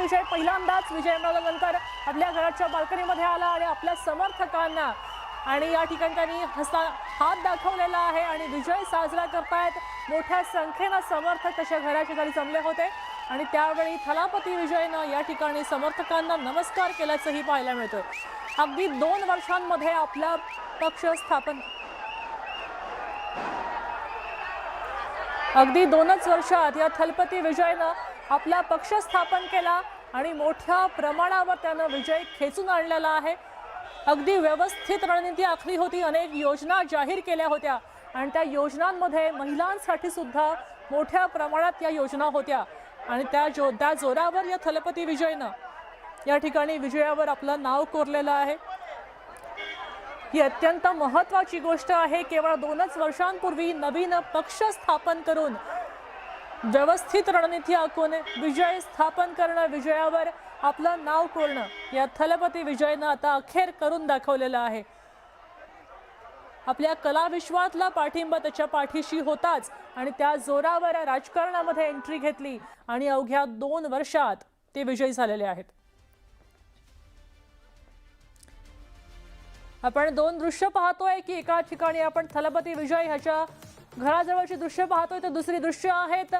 विजय पहिल्यांदाच विजय मिळवल्यानंतर आपल्या घराच्या बाल्कनीमध्ये आला आणि आपल्या समर्थकांना आणि या ठिकाणी त्यांनी हात दाखवलेला आहे आणि विजय साजरा करतायत। मोठ्या संख्येने समर्थक त्याच्या घराच्या दारी जमले होते आणि त्यावेळी थलापती विजयनं या ठिकाणी समर्थकांना नमस्कार केल्याचंही पाहायला मिळतं। अगदी 2 वर्षांमध्ये आपला पक्ष स्थापन अगदी 2च वर्षात या थलपती विजयनं आपला पक्ष स्थापन केला आणि मोठ्या प्रमाणावर त्यानं विजय खेचून आणलेला आहे। अगदी व्यवस्थित रणनीती आखली होती, अनेक योजना जाहीर केल्या होत्या आणि त्या योजनांमध्ये महिलांसाठी सुद्धा मोठ्या प्रमाणात या योजना होत्या आणि त्या जोरावर या थलपती विजयनं या ठिकाणी विजयावर आपलं नाव कोरलेलं आहे। ही अत्यंत महत्त्वाची गोष्ट आहे। केवळ 2च वर्षांपूर्वी नवीन पक्ष स्थापन करून व्यवस्थित रणनीती आखून विजय स्थापन करणं, विजयावर आपलं नाव कोरणं या थलपती विजयनं आता अखेर करून दाखवलेलं आहे। आपल्या कला विश्वातला पाठिंबा त्याच्या पाठीशी होताच आणि त्या जोरावर राजकारणामध्ये एंट्री घेतली आणि अवघ्या 2 वर्षात ते विजयी झालेले आहेत। आपण 2 दृश्य पाहतोय की एका ठिकाणी आपण थलपती विजय ह्याच्या घराजवळची दृश्य पाहतोय, तर दुसरी दृश्य आहेत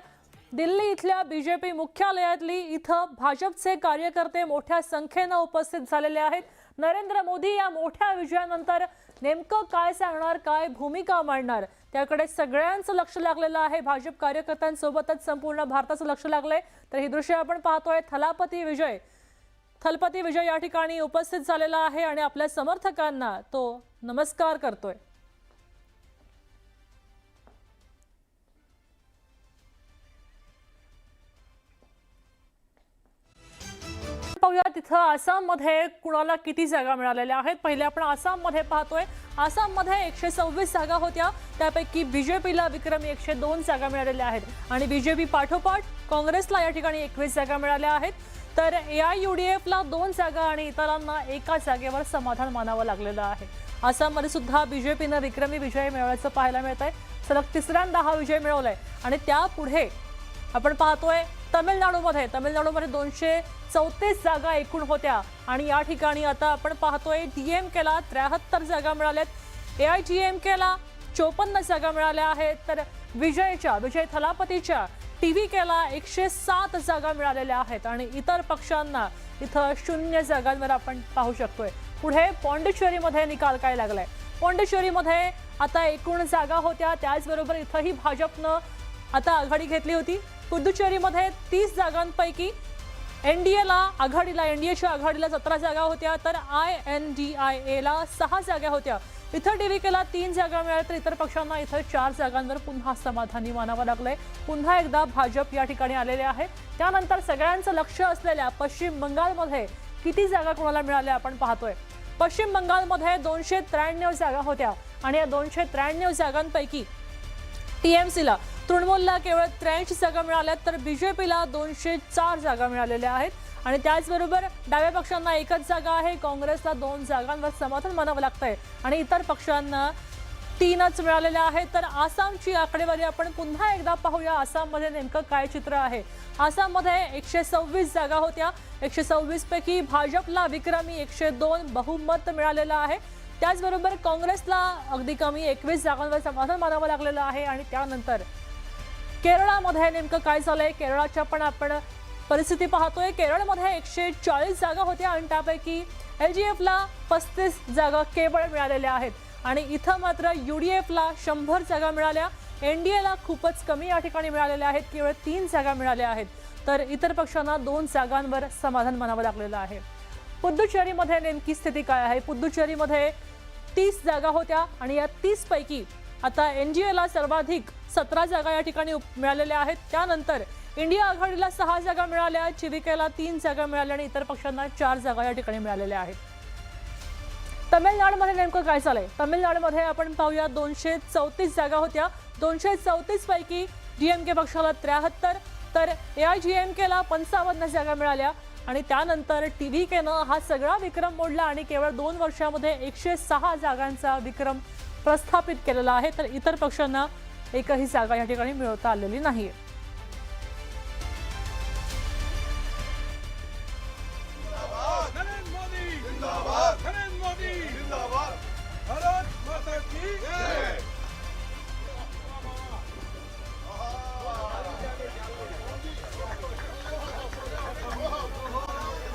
दिल्ली इथल्या बीजेपी मुख्यालयातली। इथं भाजपचे कार्यकर्ते मोठ्या संख्येने उपस्थित झालेले आहेत। नरेंद्र मोदी या मोठ्या विजयानंतर नेमकं काय सांगणार, काय भूमिका मांडणार, त्याकडे सगळ्यांचं लक्ष लागलेलं आहे। भाजप कार्यकर्त्यांसोबतच संपूर्ण भारताचं लक्ष लागलंय। तर ही दृश्य आपण पाहतोय, थलपती विजय या ठिकाणी उपस्थित झालेला आहे आणि आपल्या समर्थकांना तो नमस्कार करतोय। पाहूया तिथं आसाममध्ये कुणाला किती जागा मिळालेल्या आहेत। पहिले आपण आसाममध्ये पाहतोय, आसाममध्ये 126 जागा होत्या, त्यापैकी बीजेपीला विक्रमी 102 जागा मिळालेल्या आहेत आणि बीजेपी पाठोपाठ काँग्रेसला या ठिकाणी 21 जागा मिळाल्या आहेत। तर AIUDFला 2 जागा आणि इतरांना 1 जागेवर समाधान मानावं लागलेलं आहे। आसाममध्ये सुद्धा बीजेपीनं विक्रमी विजय मिळवल्याचं पाहायला मिळतंय। सलग 3ऱ्यांदा हा विजय मिळवलाय आणि त्यापुढे आपण पाहतोय तमिळनाडूमध्ये 234 जागा एकूण होत्या आणि या ठिकाणी आता आपण पाहतोय DMKला 73 जागा मिळाल्यात, AIGMKला 54 जागा मिळाल्या आहेत। तर विजय थलापतीच्या TVKला 107 जागा मिळालेल्या आहेत आणि इतर पक्षांना इथं 0 जागांवर आपण पाहू शकतोय। पुढे पॉंडिचेरीमध्ये निकाल काय लागलाय, पॉंडिचेरीमध्ये आता एकूण जागा होत्या, त्याचबरोबर इथंही भाजपनं आता आघाडी घेतली होती। पुदुचेरीमध्ये 30 जागांपैकी एनडीएच्या आघाडीला 17 जागा होत्या, तर INDIAला 6 जागा होत्या। इथं TVKला 3 जागा मिळाल्या, तर इतर पक्षांना इथं 4 जागांवर पुन्हा समाधानी मानावं लागलंय। पुन्हा एकदा भाजप या ठिकाणी आलेले आहे। त्यानंतर सगळ्यांचं लक्ष असलेल्या पश्चिम बंगालमध्ये किती जागा कोणाला मिळाल्या आपण पाहतोय। पश्चिम बंगालमध्ये 293 जागा होत्या आणि या 293 जागांपैकी TMCला तृणमूलला केवळ 83 जागा मिळाल्या, तर बीजेपीला 204 जागा मिळालेल्या आहेत आणि त्याचबरोबर डाव्या पक्षांना 1च जागा आहे। काँग्रेसला 2 जागांवर समाधान मानावं लागतंय आणि इतर पक्षांना 3च मिळालेल्या आहेत। तर आसामची आकडेवारी आपण पुन्हा एकदा पाहूया, आसाममध्ये नेमकं काय चित्र आहे। आसाममध्ये 126 जागा होत्या, 126 पैकी भाजपला विक्रमी 102 बहुमत मिळालेलं आहे। त्याचबरोबर काँग्रेसला अगदी कमी 21 जागांवर समाधान मानावं लागलेलं आहे आणि त्यानंतर केरळमध्ये नेमकं काय झालंय, केरळाच्या पण आपण परिस्थिती पाहतोय। केरळमध्ये 140 जागा होत्या आणि त्यापैकी LGFला 35 जागा केवळ मिळालेल्या आहेत आणि इथं मात्र UDFला 100 जागा मिळाल्या, NDAला खूपच कमी या ठिकाणी मिळालेल्या आहेत, केवळ 3 जागा मिळाल्या आहेत। तर इतर पक्षांना 2 जागांवर समाधान मानावं लागलेलं आहे। पुदुचेरीमध्ये नेमकी स्थिती काय आहे, पुदुचेरीमध्ये 30 जागा होत्या आणि या 30 पैकी आता NDAला सर्वाधिक 17 जागा या ठिकाणी मिळालेल्या आहेत। त्यानंतर इंडिया आघाडीला 6 जागा मिळाल्या, TVKला 3 जागा मिळाल्या आणि इतर पक्षांना 4 जागा या ठिकाणी मिळालेल्या आहेत। तमिळनाडूमध्ये नेमकं काय झालंय, तमिळनाडूमध्ये आपण पाहूया 234 जागा होत्या, 234 पैकी DMK पक्षाला 73, तर AIGMKला 55 जागा मिळाल्या आणि त्यानंतर TVKनं हा सगळा विक्रम मोडला आणि केवळ 2 वर्षांमध्ये 106 जागांचा विक्रम प्रस्थापित केलेला आहे। तर इतर पक्षांना एकही जागा या ठिकाणी मिळवता आलेली नाहीये।